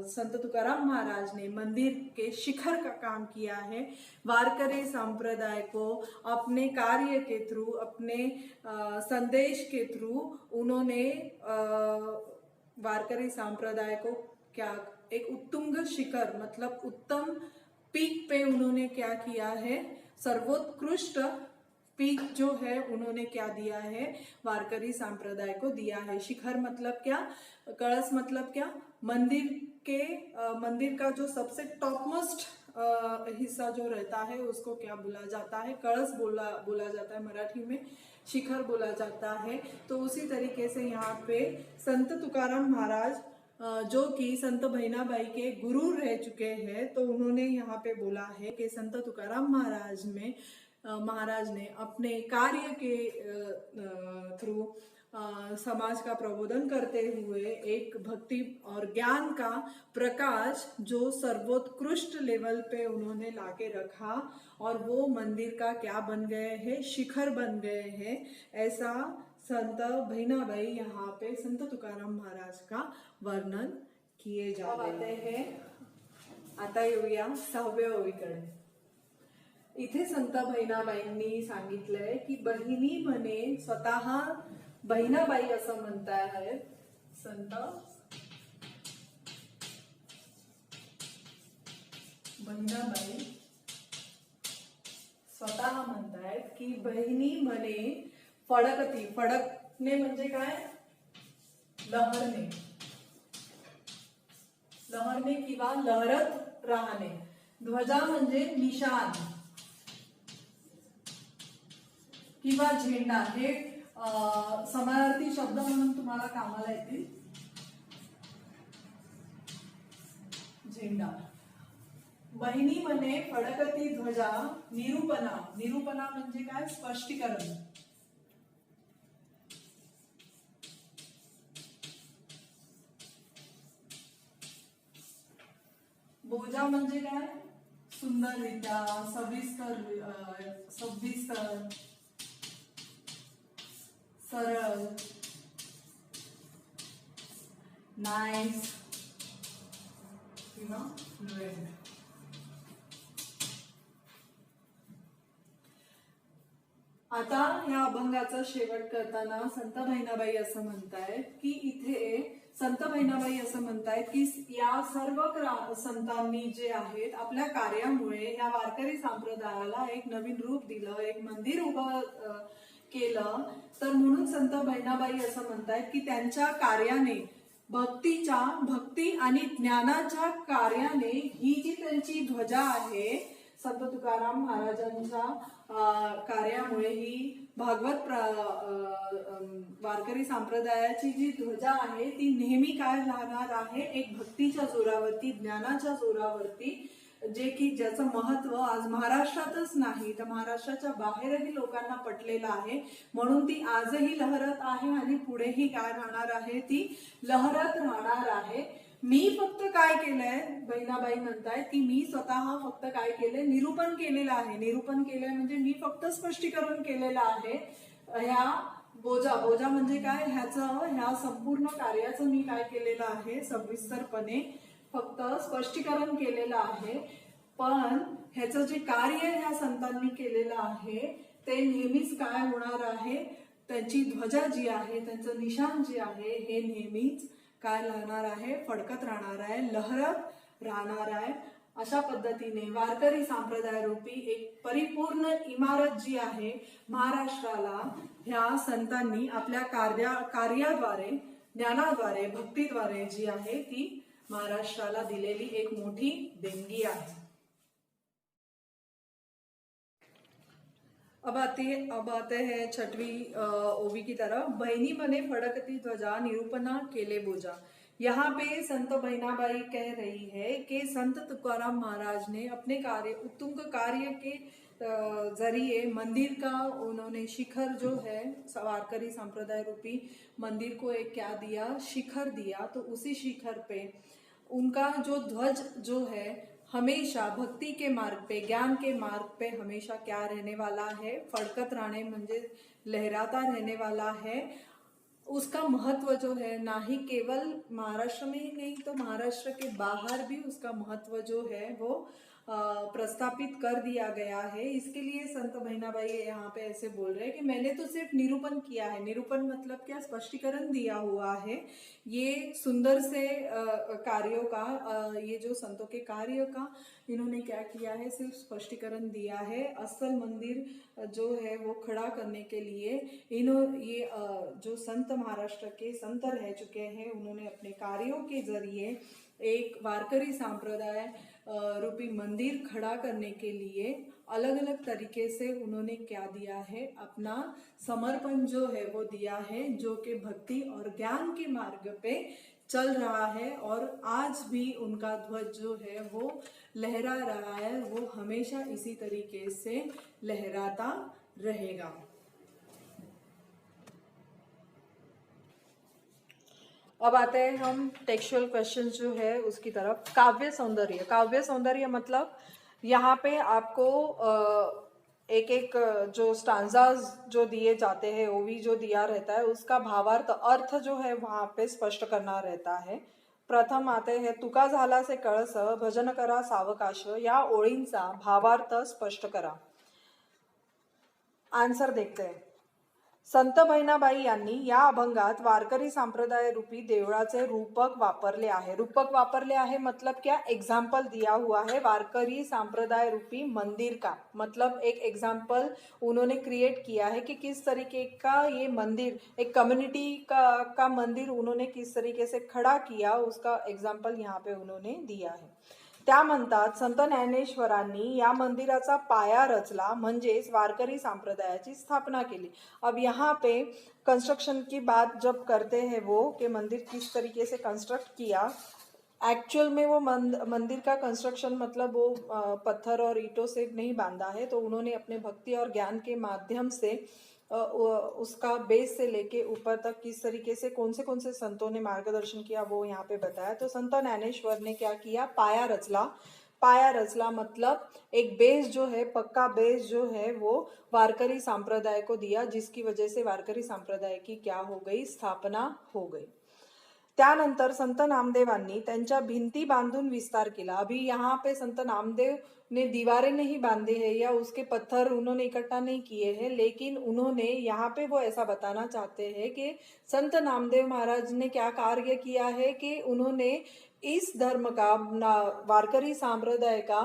संत तुकाराम महाराज ने मंदिर के शिखर का काम किया है। वारकरी संप्रदाय को अपने कार्य के थ्रू, अपने संदेश के थ्रू उन्होंने वारकरी संप्रदाय को क्या एक उत्तुंग शिखर मतलब उत्तम पीक पे उन्होंने क्या किया है, सर्वोत्कृष्ट पीक जो है उन्होंने क्या दिया है, वारकरी संप्रदाय को दिया है। शिखर मतलब क्या, कलश मतलब क्या, मंदिर का जो सबसे टॉप मोस्ट हिस्सा जो रहता है उसको क्या बोला जाता है, कलश बोला जाता है, मराठी में शिखर बोला जाता है। तो उसी तरीके से यहाँ पे संत तुकाराम महाराज जो कि संत बहिनाबाई के गुरु रह चुके हैं, तो उन्होंने यहाँ पे बोला है कि संत तुकाराम महाराज ने अपने कार्य के थ्रू समाज का प्रबोधन करते हुए एक भक्ति और ज्ञान का प्रकाश जो सर्वोत्कृष्ट लेवल पे उन्होंने लाके रखा और वो मंदिर का क्या बन गए हैं, शिखर बन गए हैं। ऐसा संत बहिनाबाई यहाँ पे संत तुकाराम महाराज का वर्णन किए जाते हैं। आता येऊया 6व्या ओळीकडे। इथे संत बहिणाबाईंनी सांगितलंय की बहिणी म्हणे स्वतः बहिणाबाई असं म्हणतायत संत बहिणाबाई स्वतः म्हणतायत की बहिणी म्हणे फडकती, फडकणे म्हणजे काय, लहरणे, लहरणे किंवा लहरत राहणे। ध्वजा म्हणजे निशान किंवा झेंडा, हे समानार्थी शब्द म्हणून तुम्हाला कामाला येतील। झेंडा, बहिणी म्हणे फडकती ध्वजा, निरूपणा, निरूपणा म्हणजे काय, स्पष्टीकरण। बोजा म्हणजे काय, सुंदररित्या, सविस्तर, सरळ, नाइस किंवा फ्लुएंट। आता या अभंगाचा शेवट करताना संत बहिणाबाई असं म्हणतायत की इथे संत बहिणाबाई असं म्हणतायत की या सर्व संतांनी जे आहेत आपल्या कार्यामुळे या वारकरी संप्रदायाला एक नवीन रूप दिलं, एक मंदिर उभं केलं। तर म्हणून संत बहिणाबाई असं म्हणतायत की त्यांच्या कार्याने, भक्ती आणि ज्ञानाच्या कार्याने ही जी त्यांची ध्वजा आहे, संत तुकाराम महाराजांच्या कार्यामुळे ही भागवत वारकरी संप्रदायाची जी ध्वजा आहे ती नेहमी काय राहणार आहे, एक भक्तीच्या जोरावरती, ज्ञानाच्या जोरावरती, जे की ज्याचं महत्व आज महाराष्ट्रातच नाही तर महाराष्ट्राच्या बाहेरही लोकांना पटलेलं आहे। म्हणून ती आजही लहरत आहे आणि पुढेही काय राहणार आहे, ती लहरत राहणार आहे। मी फक्त काय केलंय, बहिणाबाई म्हणतायत की मी स्वतः फक्त काय केलंय, निरूपण केलेलं आहे। निरूपण केलंय म्हणजे मी फक्त स्पष्टीकरण केलेलं आहे। ह्या बोजा म्हणजे काय, ह्या संपूर्ण कार्याचं मी काय केलेलं आहे, सविस्तरपणे फक्त स्पष्टीकरण केलेलं आहे। पण ह्याचं जे कार्य ह्या संतांनी केलेलं आहे ते नेहमीच काय होणार आहे, त्यांची ध्वजा जी आहे, त्यांचं निशाण जे आहे हे नेहमीच काय राहणार आहे, फडकत राहणार आहे, लहरत राहणार आहे। अशा पद्धतीने वारकरी संप्रदाय रूपी एक परिपूर्ण इमारत जी आहे महाराष्ट्राला ह्या संतांनी आपल्या कार्याद्वारे, ज्ञानाद्वारे, भक्तीद्वारे जी आहे ती महाराष्ट्राला दिलेली एक मोठी देणगी आहे। अब आते हैं 6वीं ओवी की तरफ। बहिनी बने फडकती ध्वजा, निरूपणा केले बोजा। यहाँ पे संत बहिनाबाई कह रही है कि संत तुकाराम महाराज ने अपने उत्तुंग कार्य के जरिए मंदिर का उन्होंने शिखर जो है वारकरी संप्रदाय रूपी मंदिर को एक क्या दिया, शिखर दिया। तो उसी शिखर पे उनका जो ध्वज जो है हमेशा भक्ती के मार्ग पे, ज्ञान के मार्ग पे हमेशा क्या रहने वाला है, फडकत राणे म्हणजे लहराता रहने वाला है। उसका महत्व जो है ना ही केवल महाराष्ट्र में ही नहीं तो महाराष्ट्र के बाहर भी उसका महत्व जो है वो प्रस्थापित कर दिया गया है। इसके लिए संत बहिनाबाई यहाँ पे ऐसे बोल रहे हैं कि मैंने तो सिर्फ निरूपण किया है। निरूपण मतलब क्या, स्पष्टीकरण दिया हुआ है। ये सुंदर से कार्यों का, ये जो संतों के कार्य का इन्होंने क्या किया है, सिर्फ स्पष्टीकरण दिया है। असल मंदिर जो है वो खड़ा करने के लिए ये जो संत महाराष्ट्र के संत रह चुके हैं, उन्होंने अपने कार्यों के जरिए एक वारकरी संप्रदाय रूपी मंदिर खड़ा करने के लिए अलग अलग तरीके से उन्होंने क्या दिया है, अपना समर्पण जो है वो दिया है, जो कि भक्ति और ज्ञान के मार्ग पे चल रहा है। और आज भी उनका ध्वज जो है वो लहरा रहा है, वो हमेशा इसी तरीके से लहराता रहेगा। अब आते हैं हम टेक्सचुअल क्वेश्चन जो है उसकी तरफ। काव्य सौंदर्य, काव्य सौंदर्य मतलब यहाँ पे आपको एक एक जो स्टांजाज जो दिए जाते हैं, ओवी जो दिया रहता है, उसका भावार्थ अर्थ जो है वहाँ पे स्पष्ट करना रहता है। प्रथम आते हैं, तुका झाला से कळस भजन करा सावकाश, या ओळींचा भावार्थ स्पष्ट करा। आन्सर देखते हैं। संत बहिणाबाई यांनी या अभंगात वारकरी संप्रदाय रूपी देवळाचे रूपक वापरले आहे। रूपक वापरले आहे मतलब क्या, एग्जाम्पल दिया हुआ है वारकरी संप्रदाय रूपी मंदिर का। मतलब एक एग्जाम्पल उन्होंने क्रिएट किया है कि किस तरीके का ये मंदिर, एक कम्युनिटी का मंदिर उन्होंने किस तरीके से खड़ा किया, उसका एग्जाम्पल यहाँ पे उन्होंने दिया है। त्या म्हणतात, संत ज्ञानेश्वरांनी या मंदिराचा पाया रचला, म्हणजेच वारकरी संप्रदायाची स्थापना केली। अब यहाँ पे कंस्ट्रक्शन की बात जब करते हैं वो, कि मंदिर किस तरीके से कंस्ट्रक्ट किया, एक्चुअल में वो मंदिर का कंस्ट्रक्शन मतलब वो पत्थर और ईंटों से नहीं बांधा है, तो उन्होंने अपने भक्ति और ज्ञान के माध्यम से उसका बेस से लेके ऊपर तक किस तरीके से कौन से संतों ने मार्गदर्शन किया वो यहाँ पे बताया। तो संत ज्ञानेश्वर ने क्या किया, पाया रचला। पाया रचला मतलब एक बेस जो है, पक्का बेस जो है वो वारकरी संप्रदाय को दिया, जिसकी वजह से वारकरी संप्रदाय की क्या हो गई, स्थापना हो गई। त्यानंतर संत नामदेवांनी त्यांच्या भिंती बांधून विस्तार केला। अभी यहाँ पे संत नामदेव ने दीवारें नहीं बांधे हैं या उसके पत्थर उन्होंने इकट्ठा नहीं किए हैं, लेकिन उन्होंने यहाँ पे वो ऐसा बताना चाहते हैं कि संत नामदेव महाराज ने क्या कार्य किया है कि उन्होंने इस धर्म का, वारकरी संप्रदाय का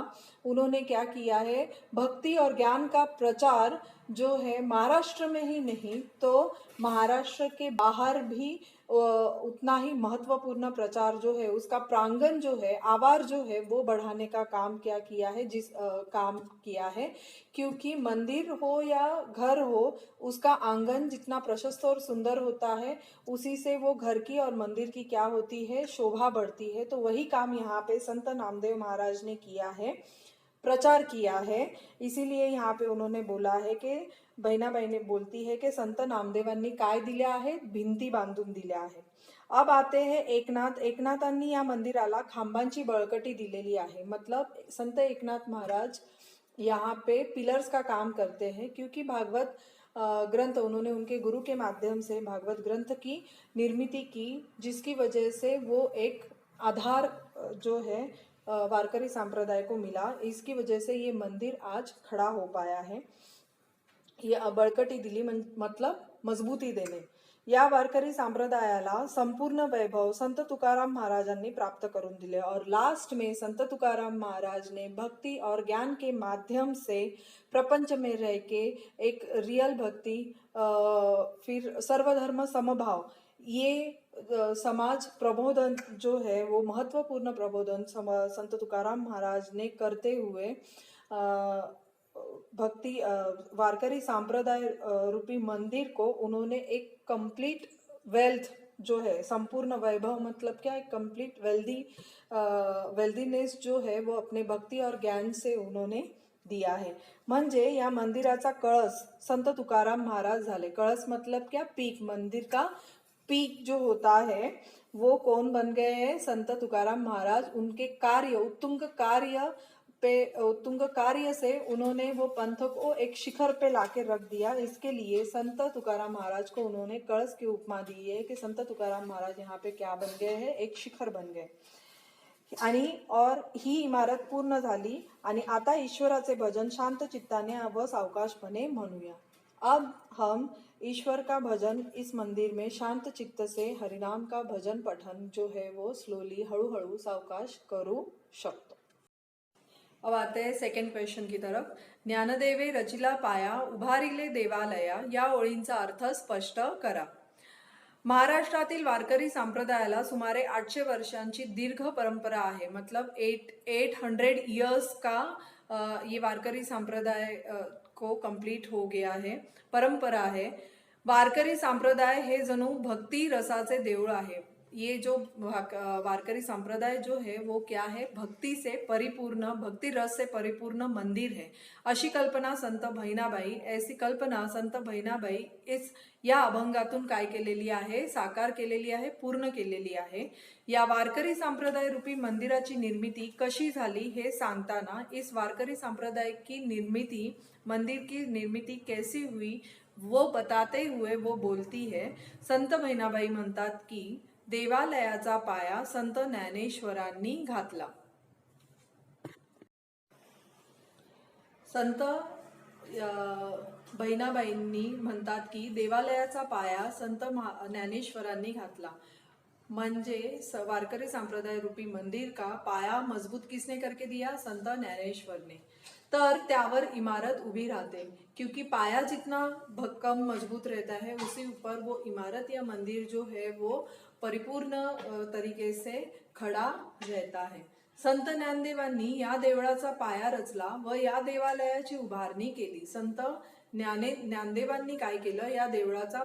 उन्होंने क्या किया है, भक्ति और ज्ञान का प्रचार जो है महाराष्ट्र में ही नहीं तो महाराष्ट्र के बाहर भी उतना ही महत्वपूर्ण प्रचार जो है, उसका प्रांगण जो है, आवार जो है वो बढ़ाने का काम क्या किया है, काम किया है। क्योंकि मंदिर हो या घर हो, उसका आंगन जितना प्रशस्त और सुंदर होता है, उसी से वो घर की और मंदिर की क्या होती है, शोभा बढ़ती है। तो वही काम यहाँ पे संत नामदेव महाराज ने किया है, प्रचार किया है। इसीलिए यहाँ पे उन्होंने बोला है कि बहिणाबाई ने बोलती है कि संत नामदेवांनी काय दिले आहे, भिंती बांधून दिल्या आहे। अब आते हैं एकनाथ। एकनाथांनी या मंदिराला खांबांची बळकटी दिलेली आहे। मतलब संत एकनाथ महाराज यहाँ पे पिलर्स का काम करते हैं, क्योंकि भागवत ग्रंथ उन्होंने उनके गुरु के माध्यम से भागवत ग्रंथ की निर्मित की, जिसकी वजह से वो एक आधार जो है वारकरी संप्रदाय को मिला। इसकी वजह से ये मंदिर आज खड़ा हो पाया है। ये बळकटी दिली मतलब मजबूती देणे। या वारकरी संप्रदायाला संपूर्ण वैभव संत तुकाराम महाराजांनी प्राप्त करून दिले। और लास्ट में संत तुकाराम महाराज ने भक्ति और ज्ञान के माध्यम से प्रपंच में रह के एक रियल भक्ति, फिर सर्वधर्म समभाव, ये समाज प्रबोधन जो है वो महत्वपूर्ण प्रबोधन संत तुकाराम महाराज ने करते हुए भक्ति वारकरी संप्रदाय रूपी मंदिर को उन्होंने एक कंप्लीट वेल्थ जो है, संपूर्ण वैभव मतलब क्या, एक कंप्लीट वेल्दीनेस जो है वो अपने भक्ति और ज्ञान से उन्होंने दिया है। म्हणजे या मंदिराचा कळस संत तुकाराम महाराज झाले। कळस मतलब क्या, पीक, मंदिर का पीक जो होता है वो कौन बन गए हैं? संत तुकाराम महाराज। उनके कार्य, उत्तुंग कार्य से उन्होंने वो पंथ को एक शिखर पे लाके रख दिया। इसके लिए संत तुकाराम महाराज को उन्होंने कळस की उपमा दी है कि संत तुकाराम महाराज यहाँ पे क्या बन गए हैं? एक शिखर बन गए। आणि ही इमारत पूर्ण झाली आणि आता ईश्वराचे भजन शांत चित्ताने व सावकाशपणे म्हणूया। अब हम ईश्वर का भजन इस मंदिर में शांत चित्त से हरिनाम का भजन पठन जो है वो स्लोली हळूहळू सावकाश करू शकतो। अब आते हैं सेकंड क्वेश्चन की तरफ। ज्ञानदेवे रचिला पाया उभारिले देवालया या ओळींचा अर्थ स्पष्ट करा। महाराष्ट्रातील वारकरी संप्रदायाला सुमारे 800 वर्षांची दीर्घ परंपरा आहे। मतलब 800 इयर्स का ये वारकरी संप्रदाय को कंप्लीट हो गया है, परंपरा है। वारकरी संप्रदाय हे जणू भक्ती रसाचे देऊळ आहे। ये जो वारकरी संप्रदाय जो है वो क्या है? भक्ति से परिपूर्ण, भक्ति रस से परिपूर्ण मंदिर है, अशी कल्पना संत बहिणाबाई, ऐसी कल्पना संत बहिणाबाई या अभंगातून काय केलेली आहे? साकार केलेली आहे, पूर्ण केलेली आहे। या वारकरी संप्रदाय रूपी मंदिराची निर्मिती कशी झाली हे सांगताना इस वारकरी संप्रदाय की निर्मिती, मंदिर की निर्मिती कैसी हुई वो बताते हुए वो बोलती है। संत बहिणाबाई म्हणतात की देवालयाचा पाया संत ज्ञानेश्वरांनी घातला। संत बहिणाबाईंनी म्हणतात की देवालयाचा पाया संत ज्ञानेश्वरांनी घातला। म्हणजे वारकरी संप्रदाय रूपी मंदिर का पाया मजबूत किसने करके दिया? संत ज्ञानेश्वर ने। तर त्यावर इमारत उभी रहते, क्योंकि पाया जितना भक्कम मजबूत रहता है उसी ऊपर वो इमारत या मंदिर जो है वो परिपूर्ण तरीके से खड़ा रहता है। संत ज्ञानदेवांनी या देवळाचा पाया रचला व या देवालयाची उभारणी केली। संत ज्ञानदेवांनी काय केलं? या देवळाचा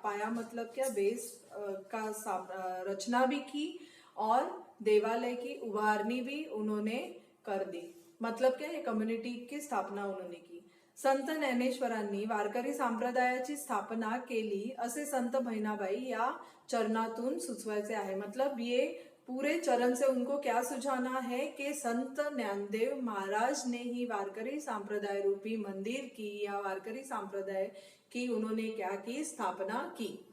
पाया मतलब क्या? बेस का रचना भी की और देवालय की उभारणी भी उन्होंने कर दी। मतलब क्या? ये कम्युनिटी की स्थापना उन्होंने की। संत ज्ञानेश्वरांनी वारकरी संप्रदायाची स्थापना केली असे संत बहिणाबाई या चरणातून सुचवायचे आहे। मतलब ये पूरे चरण से उनको क्या सुझाना है कि संत ज्ञानदेव महाराज ने ही वारकरी संप्रदाय रूपी मंदिर की या वारकरी संप्रदाय की उन्होंने क्या की? स्थापना की।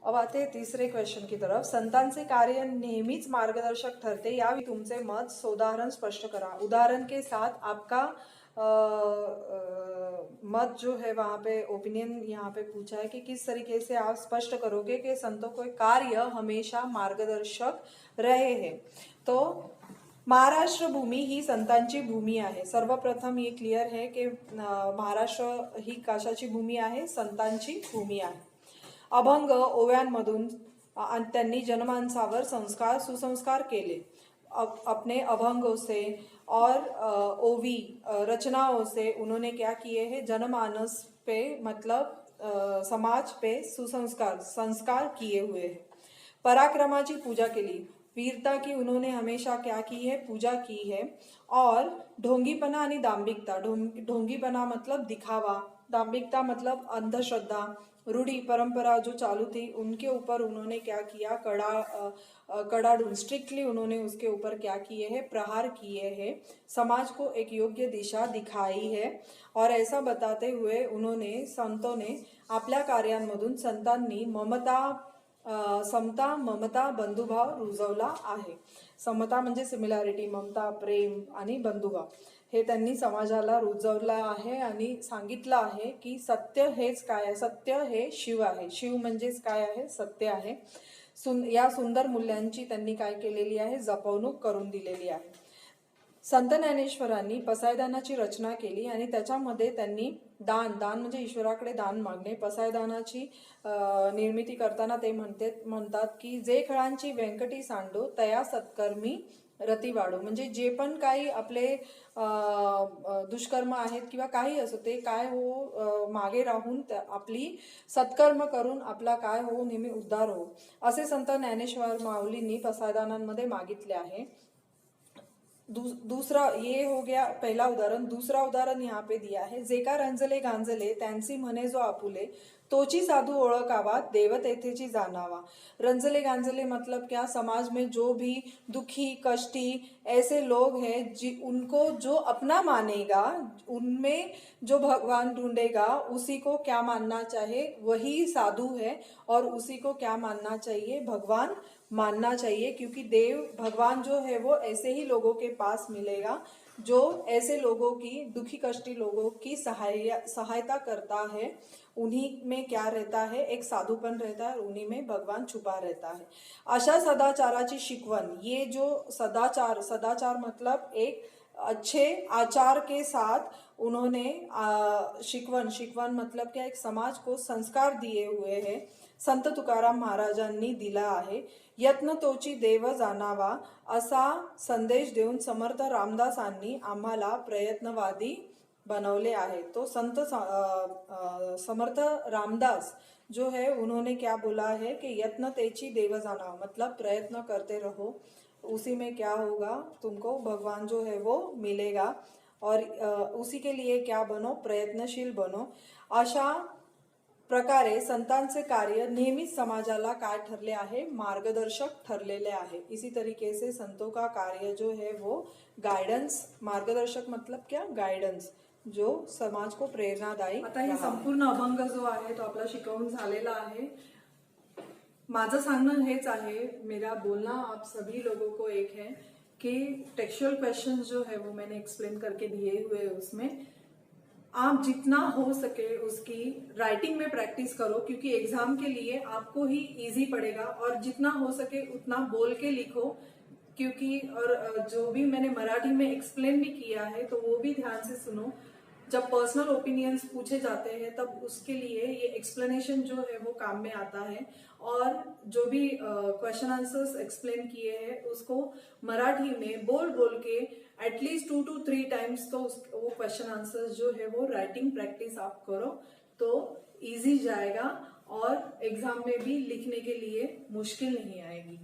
अब आते हैं तीसरे क्वेश्चन की तरफ। संतांचे कार्य नेहमीच मार्गदर्शक ठरते, याविषयी तुमचे मत सोदाहरण स्पष्ट करा। उदाहरण के साथ आपका मत जो है वहाँ पे ओपिनियन यहाँ पे पूछा है कि किस तरीके से आप स्पष्ट करोगे कि संतों के कार्य हमेशा मार्गदर्शक रहे हैं। तो महाराष्ट्र भूमी ही संतांची भूमी आहे। सर्वप्रथम ये क्लियर है कि महाराष्ट्र ही कशाची भूमी आहे? संतांची भूमी आहे। अभंग ओव्यांमधून त्यांनी जनमानसावर सुसंस्कार केले। अपने अभंगों से और ओवी रचनाओं से उन्होंने क्या किए हैं? जनमानस पे मतलब समाज पे संस्कार किए हुए हैं। पराक्रमाची पूजा केली, वीरता की उन्होंने हमेशा क्या की है? पूजा की है। और ढोंगीपना आणि दांभिकता, ढोंगीपना मतलब दिखावा, दांभिकता मतलब अंधश्रद्धा, रूढ़ी परंपरा जो चालू थी उनके ऊपर उन्होंने क्या किया? कड़ाडून स्ट्रिक्टली उन्होंने उसके ऊपर क्या किए हैं? प्रहार किए हैं। समाज को एक योग्य दिशा दिखाई है। और ऐसा बताते हुए उन्होंने संतों ने आपल्या कार्यांमधून संतांनी समता, ममता, बंधुभाव रुजवला आहे। समता म्हणजे सिमिलॅरिटी, ममता प्रेम आणि बंधुभाव हे त्यांनी समाजाला रुजवला आहे आणि सांगितलं आहे की सत्य हेच काय आहे? सत्य हे शिव आहे। शिव म्हणजेच काय आहे? सत्य आहे। या सुंदर मूल्यांची त्यांनी काय केलेली आहे? जपवणूक करून दिलेली आहे। संत ज्ञानेश्वरांनी पसायदानाची रचना केली आणि त्याच्यामध्ये त्यांनी दान म्हणजे ईश्वराकडे दान मागणे, पसायदानाची निर्मिती करताना ते म्हणतात की जे खेळांची व्यंकटी सांडो तया सत्कर्मी रती वाढो। म्हणजे जे पण काही आपले दुष्कर्म आहेत किंवा काही असो ते काय हो मागे राहून आपली सत्कर्म करून आपला काय हो नेहमी उद्धार हो, असे संत ज्ञानेश्वर माऊलींनी पसायदानांमध्ये मागितले आहे। दूसरा ये हो गया पहला उदाहरण. दूसरा उदाहरण यहाँ पे दिया है. जेका रंजले गांजले त्यांची म्हणे जो आपुले तोची साधू ओळखावा देव तेथेची जानावा. रंजले गांजले मतलब क्या, समाज में जो भी दुखी कष्टी ऐसे लोग हैं उनको जो अपना मानेगा, उनमें जो भगवान ढूंढेगा उसी को क्या मानना चाहिए, वही साधु है. और उसी को क्या मानना चाहिए, भगवान मानना चाहिए. क्योंकि देव भगवान जो है वो ऐसे ही लोगों के पास मिलेगा जो ऐसे लोगों की, दुखी कष्टी लोगों की सहायता करता है. उन्हीं में क्या रहता है, एक साधुपन रहता है, उन्हीं में भगवान छुपा रहता है. अशा सदाचाराची शिकवण. ये जो सदाचार, सदाचार मतलब एक अच्छे आचार के साथ उन्होंने शिकवण मतलब क्या, एक समाज को संस्कार दिए हुए हैं, संत तुकाराम महाराजांनी दिला आहे. यत्न तोची देव जाणावा असा संदेश देऊन समर्थ रामदासांनी आम्हाला प्रयत्नवादी बनवले आहे. तो समर्थ रामदास जो है उन्होंने क्या बोला है कि यत्न तेची देव जाना, मतलब प्रयत्न करते रहो, उसी में क्या होगा, तुमको भगवान जो है वो मिलेगा. और उसी के लिए क्या बनो, प्रयत्नशील बनो. अशा प्रकारे संतांचे कार्य नेहमीच समाजाला काय ठरले आहे, मार्गदर्शक ठरलेले आहे. इसी तरीके से संतों का कार्य जो है वो गाइडेंस, मार्गदर्शक मतलब क्या, गाइडेंस, जो समाज को प्रेरणादायी. आता हे संपूर्ण अभंग जो आहे तो आपला शिकवून झालेला आहे. माझं सांगणं हेच आहे, मेरा बोलना आप सभी लोगों को एक है कि टेक्सचुअल क्वेश्चंस जो है वो मैंने एक्सप्लेन करके दिए हुए, उसमें आप जितना हो सके उसकी राइटिंग में प्रैक्टिस करो, क्योंकि एग्जाम के लिए आपको ही इजी पड़ेगा. और जितना हो सके उतना बोल के लिखो, क्योंकि और जो भी मैंने मराठी में एक्सप्लेन भी किया है तो वो भी ध्यान से सुनो. जब पर्सनल ओपिनियंस पूछे जाते हैं तब उसके लिए ये एक्सप्लेनेशन जो है वो काम में आता है. और जो भी क्वेश्चन आंसर्स एक्सप्लेन किए हैं उसको मराठी में बोल बोल के एटलीस्ट 2 to 3 टाइम्स तो वो क्वेश्चन आंसर्स जो है वो राइटिंग प्रैक्टिस आप करो तो इजी जाएगा और एग्जाम में भी लिखने के लिए मुश्किल नहीं आएगी.